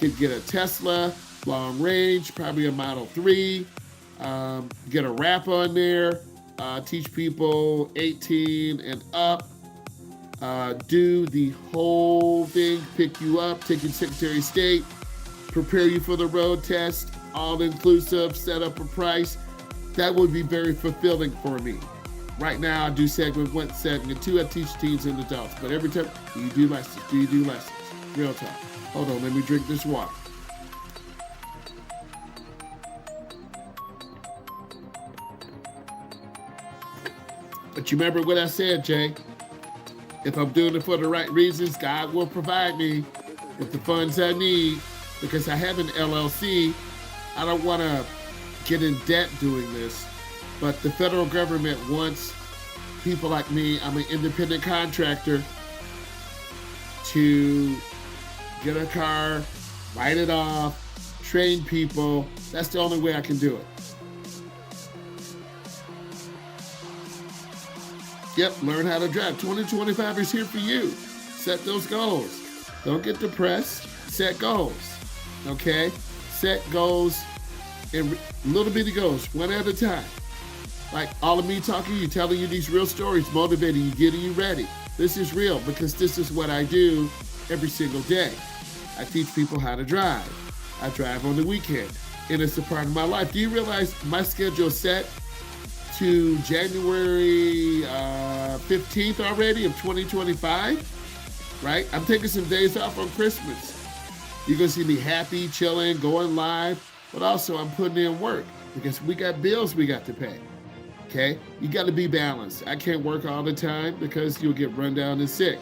could get a Tesla, long range, probably a Model 3, get a wrap on there, teach people 18 and up, do the whole thing, pick you up, take you to Secretary of State, prepare you for the road test, all inclusive, set up a price. That would be very fulfilling for me. Right now, I do segment 1, segment 2. I teach teens and adults. But every time, do you do lessons? Do you do lessons? Real talk. Hold on, let me drink this water. But you remember what I said, Jay? If I'm doing it for the right reasons, God will provide me with the funds I need. Because I have an LLC, I don't want to get in debt doing this. But the federal government wants people like me, I'm an independent contractor, to get a car, write it off, train people. That's the only way I can do it. Yep, learn how to drive. 2025 is here for you. Set those goals. Don't get depressed. Set goals. Okay? Set goals in little bitty goals, one at a time. Like all of me talking to you, telling you these real stories, motivating you, getting you ready. This is real because this is what I do every single day. I teach people how to drive. I drive on the weekend, and it's a part of my life. Do you realize my schedule is set to January 15th already of 2025, right? I'm taking some days off on Christmas. You're going to see me happy, chilling, going live, but also I'm putting in work because we got bills we got to pay. Okay, you got to be balanced. I can't work all the time because you'll get run down and sick.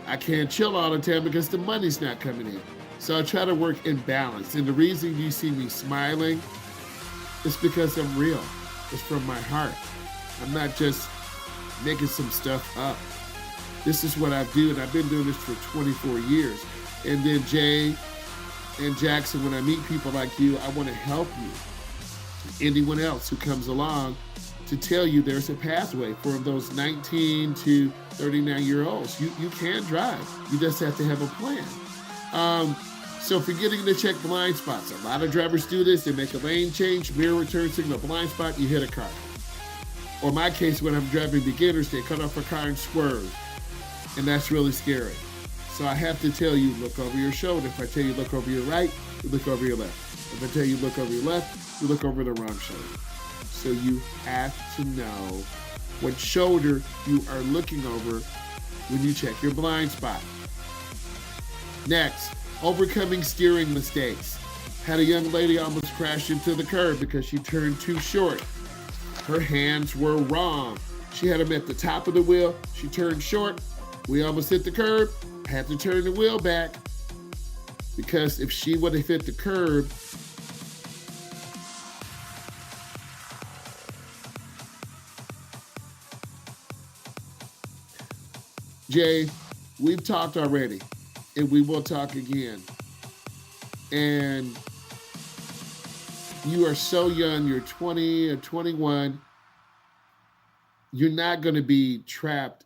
I can't chill all the time because the money's not coming in. So I try to work in balance. And the reason you see me smiling is because I'm real. It's from my heart. I'm not just making some stuff up. This is what I do, and I've been doing this for 24 years. And then Jay and Jackson, when I meet people like you, I want to help you. Anyone else who comes along, to tell you there's a pathway for those 19 to 39-year-olds. You can drive. You just have to have a plan. So forgetting to check blind spots. A lot of drivers do this. They make a lane change, mirror turn signal, blind spot, you hit a car. Or in my case, when I'm driving beginners, they cut off a car and swerve. And that's really scary. So I have to tell you, look over your shoulder. If I tell you look over your right, you look over your left. If I tell you look over your left, you look over the wrong shoulder. So you have to know what shoulder you are looking over when you check your blind spot. Next, overcoming steering mistakes. Had a young lady almost crash into the curb because she turned too short. Her hands were wrong. She had them at the top of the wheel. She turned short. We almost hit the curb. Had to turn the wheel back because if she would have hit the curb, Jay, we've talked already, and we will talk again. And you are so young, you're 20 or 21. You're not going to be trapped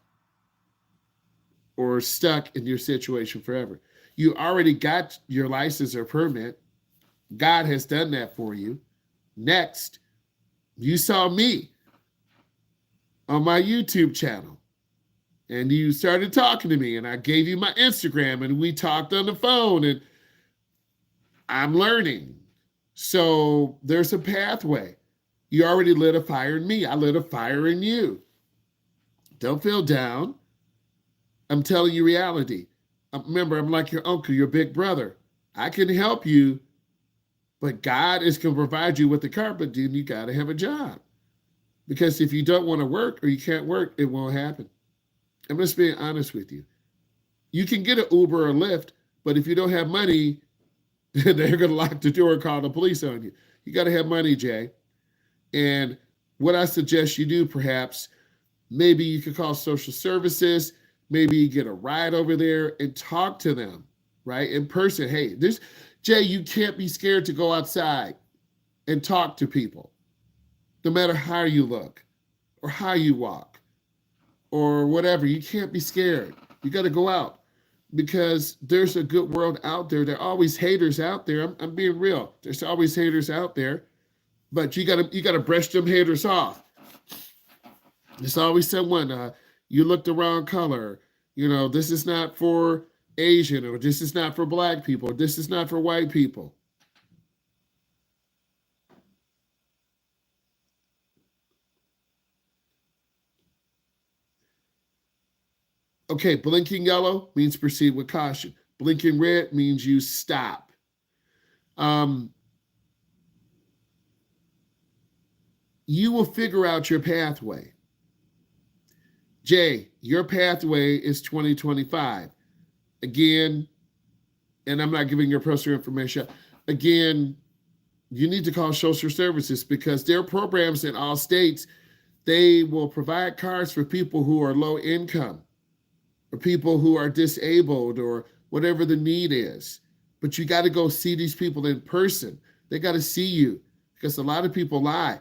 or stuck in your situation forever. You already got your license or permit. God has done that for you. Next, you saw me on my YouTube channel. And you started talking to me, and I gave you my Instagram, and we talked on the phone, and I'm learning. So there's a pathway. You already lit a fire in me. I lit a fire in you. Don't feel down. I'm telling you reality. Remember, I'm like your uncle, your big brother. I can help you, but God is going to provide you with the car, but then you got to have a job. Because if you don't want to work or you can't work, it won't happen. I'm just being honest with you. You can get an Uber or Lyft, but if you don't have money, they're going to lock the door and call the police on you. You got to have money, Jay. And what I suggest you do, perhaps, maybe you could call social services, maybe you get a ride over there and talk to them, right? In person. Hey, Jay, you can't be scared to go outside and talk to people, no matter how you look or how you walk or whatever. You can't be scared. You got to go out. because there's a good world out there. There are always haters out there. I'm being real. There's always haters out there, but you gotta brush them haters off. There's always someone. You look the wrong color. This is not for Asian, or this is not for black people. This is not for white people. Okay, blinking yellow means proceed with caution. Blinking red means you stop. Um, you will figure out your pathway. Jay, your pathway is 2025. Again, and I'm not giving your personal information. Again, you need to call social services because there are programs in all states. They will provide cars for people who are low income or people who are disabled or whatever the need is. But you got to go see these people in person. They got to see you because a lot of people lie.